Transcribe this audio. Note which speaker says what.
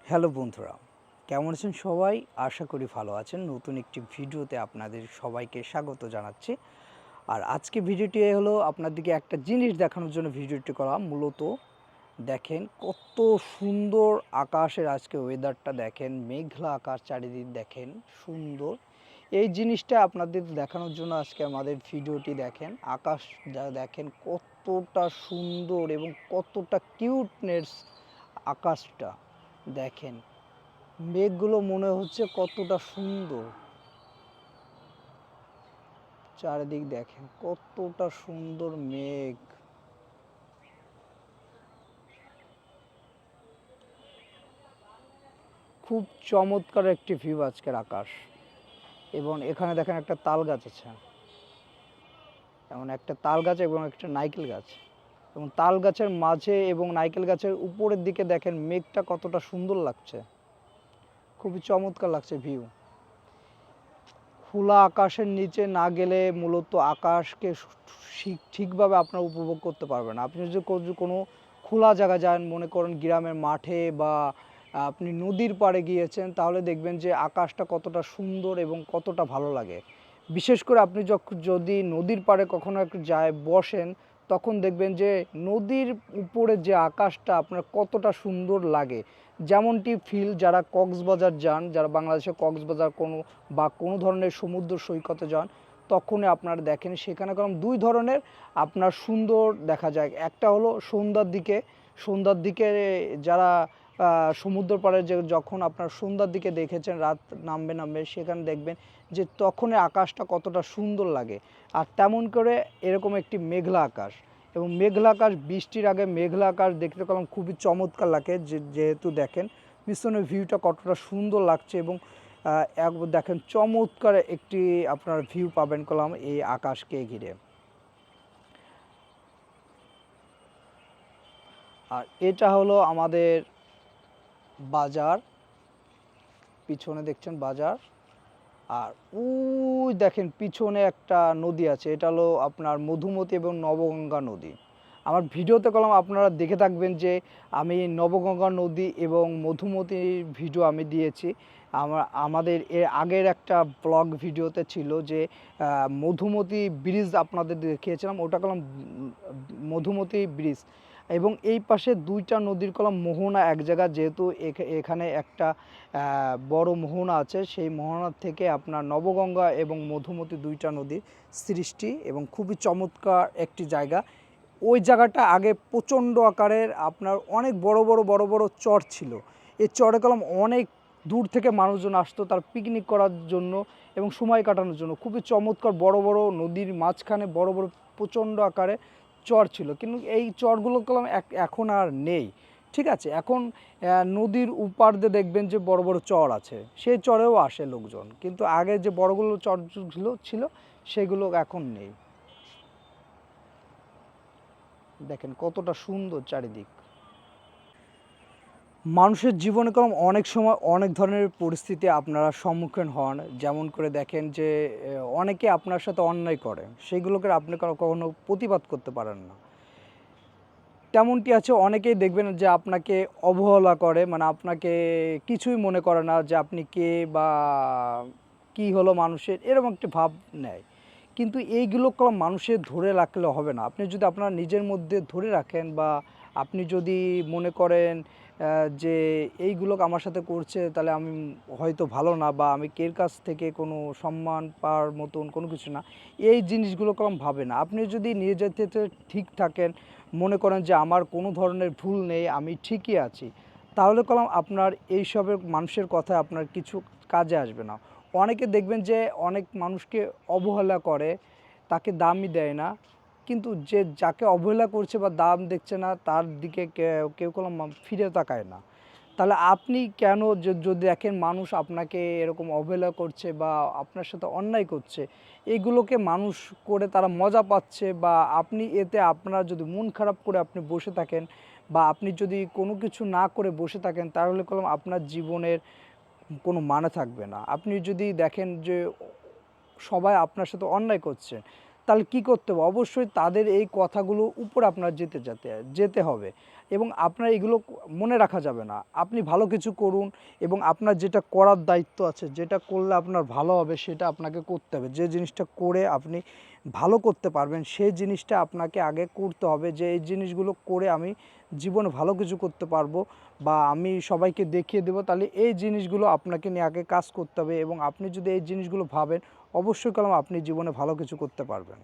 Speaker 1: Hello বন্ধুরা, কেমন আছেন সবাই? আশা করি ভালো আছেন। নতুন একটি ভিডিওতে আপনাদের সবাইকে স্বাগত জানাচ্ছি। আর আজকে ভিডিওটি হলো আপনাদেরকে একটা জিনিস দেখানোর জন্য ভিডিওটি করা। মূলত দেখেন কত সুন্দর আকাশের আজকে ওয়েদারটা দেখেন, মেঘলা আকাশ চারিদিক দেখেন সুন্দর। এই জিনিসটা আপনাদের দেখানোর জন্য আজকে আমাদের ভিডিওটি দেখেন। আকাশ দেখেন কতটা সুন্দর এবং কতটা কিউটনেস আকাশটা দেখেন। মেঘগুলো মনে হচ্ছে কতটা সুন্দর, চারিদিক দেখেন কতটা সুন্দর মেঘ। খুব চমৎকার একটি ভিউ আজকের আকাশ। এবং এখানে দেখেন একটা তাল গাছ আছে, এমন একটা তাল গাছ এবং একটা নাইকেল গাছ, এবং তাল গাছের মাঝে এবং নাইকেল গাছের উপরের দিকে দেখেন মেঘটা কতটা সুন্দর লাগছে, খুবই চমৎকার লাগছে ভিউ। খোলা আকাশের নিচে না গেলে মূলত আকাশকে ঠিকভাবে আপনারা উপভোগ করতে পারবেন। আপনি যদি কোনো খোলা জায়গা যান, মনে করেন গ্রামের মাঠে বা আপনি নদীর পাড়ে গিয়েছেন, তাহলে দেখবেন যে আকাশটা কতটা সুন্দর এবং কতটা ভালো লাগে। বিশেষ করে আপনি যদি নদীর পাড়ে কখনো একটু যায় বসেন, তখন দেখবেন যে নদীর উপরে যে আকাশটা আপনার কতটা সুন্দর লাগে। যেমনটি ফিল যারা কক্সবাজার যান, যারা বাংলাদেশে কক্সবাজার কোনো ধরনের সমুদ্র সৈকতে যান, তখনই আপনারা দেখেন সেখানে দুই ধরনের আপনার সুন্দর দেখা যায়। একটা হলো সন্ধ্যার দিকে যারা সমুদ্র পাড়ে যখন আপনার সন্ধ্যার দিকে দেখেছেন, রাত নামবে সেখানে দেখবেন যে তখনই আকাশটা কতটা সুন্দর লাগে। আর তেমন করে এরকম একটি মেঘলা আকাশ, এবং মেঘলা আকাশ, বৃষ্টির আগে মেঘলা আকাশ দেখতে পেলাম খুবই চমৎকার লাগে। যেহেতু দেখেন পিছনের ভিউটা কতটা সুন্দর লাগছে, এবং একবার দেখেন চমৎকার একটি আপনার ভিউ পাবেন কলাম এই আকাশকে ঘিরে। আর এটা হলো আমাদের বাজার, পিছনে দেখছেন বাজার। আর ওই দেখেন পিছনে একটা নদী আছে, এটা হলো আপনার মধুমতি এবং নবগঙ্গা নদী। আমার ভিডিওতে কলম আপনারা দেখে থাকবেন যে আমি নবগঙ্গা নদী এবং মধুমতির ভিডিও আমি দিয়েছি। আমাদের এর আগের একটা ব্লগ ভিডিওতে ছিল যে মধুমতি ব্রিজ আপনাদের দেখিয়েছিলাম, ওটা কলম মধুমতি ব্রিজ। এবং এই পাশে দুইটা নদীর কলম মোহনা এক জায়গা, যেহেতু এখানে একটা বড় মোহনা আছে, সেই মোহনার থেকে আপনার নবগঙ্গা এবং মধুমতি দুইটা নদীর সৃষ্টি, এবং খুবই চমৎকার একটি জায়গা। ওই জায়গাটা আগে প্রচণ্ড আকারের আপনার অনেক বড় বড় চর ছিল। এই চরে কলম অনেক দূর থেকে মানুষজন আসতো তার পিকনিক করার জন্য এবং সময় কাটানোর জন্য। খুবই চমৎকার বড় বড় নদীর মাঝখানে বড় বড় প্রচণ্ড আকারে চর ছিল, কিন্তু এই চরগুলো কলম এখন আর নেই। ঠিক আছে, এখন নদীর উপার দিয়ে দেখবেন যে বড় বড় চর আছে, সেই চরেও আসে লোকজন, কিন্তু আগে যে বড়গুলো চরগুলো ছিল সেগুলো এখন নেই। দেখেন কতটা সুন্দর চারিদিক। মানুষের জীবনে অনেক সময় অনেক ধরনের পরিস্থিতি আপনারা সম্মুখীন হন। যেমন করে দেখেন যে অনেকে আপনার সাথে অন্যায় করে, সেইগুলোকে আপনি কখনো প্রতিবাদ করতে পারেন না। তেমনটি আছে অনেকেই দেখবেন যে আপনাকে অবহেলা করে, মানে আপনাকে কিছুই মনে করে না যে আপনি কে বা কি হলো মানুষের, এরকম একটি ভাব নেয়। কিন্তু এইগুলো মানুষের ধরে রাখলে হবে না। আপনি যদি আপনার নিজের মধ্যে ধরে রাখেন, বা আপনি যদি মনে করেন যে এইগুলো আমার সাথে করছে, তাহলে আমি হয়তো ভালো না, বা আমি কের কাছ থেকে কোনো সম্মান পাওয়ার মতন কোনো কিছু না, এই জিনিসগুলো ভাবে না। আপনি যদি নিজের থেকে ঠিক থাকেন, মনে করেন যে আমার কোনো ধরনের ভুল নেই, আমি ঠিকই আছি, তাহলে আপনার এইসবের মানুষের কথা আপনার কিছু কাজে আসবে না। অনেকে দেখবেন যে অনেক মানুষকে অবহেলা করে, তাকে দামই দেয় না, কিন্তু যে যাকে অবহেলা করছে বা দাম দেখছে না, তার দিকে কেউ কোনো ফিরে তাকায় না। তাহলে আপনি কেন, যদি দেখেন মানুষ আপনাকে এরকম অবহেলা করছে বা আপনার সাথে অন্যায় করছে, এগুলোকে মানুষ করে তারা মজা পাচ্ছে, বা আপনি এতে আপনার যদি মন খারাপ করে আপনি বসে থাকেন, বা আপনি যদি কোনো কিছু না করে বসে থাকেন, তাহলে আপনার জীবনের কোনো মানে থাকবে না। আপনি যদি দেখেন যে সবাই আপনার সাথে অন্যায় করছে, তাহলে কী করতে হবে? অবশ্যই তাদের এই কথাগুলো উপরে আপনার যেতে হবে এবং আপনার এগুলো মনে রাখা যাবে না। আপনি ভালো কিছু করুন এবং আপনার যেটা করার দায়িত্ব আছে, যেটা করলে আপনার ভালো হবে সেটা আপনাকে করতে হবে। যে জিনিসটা করে আপনি ভালো করতে পারবেন সেই জিনিসটা আপনাকে আগে করতে হবে, যে এই জিনিসগুলো করে আমি জীবনে ভালো কিছু করতে পারবো বা আমি সবাইকে দেখিয়ে দেবো। তাহলে এই জিনিসগুলো আপনাকে নিয়ে আগে কাজ করতে হবে এবং আপনি যদি এই জিনিসগুলো ভাবেন, অবশ্যই কালাম আপনি জীবনে ভালো কিছু করতে পারবেন।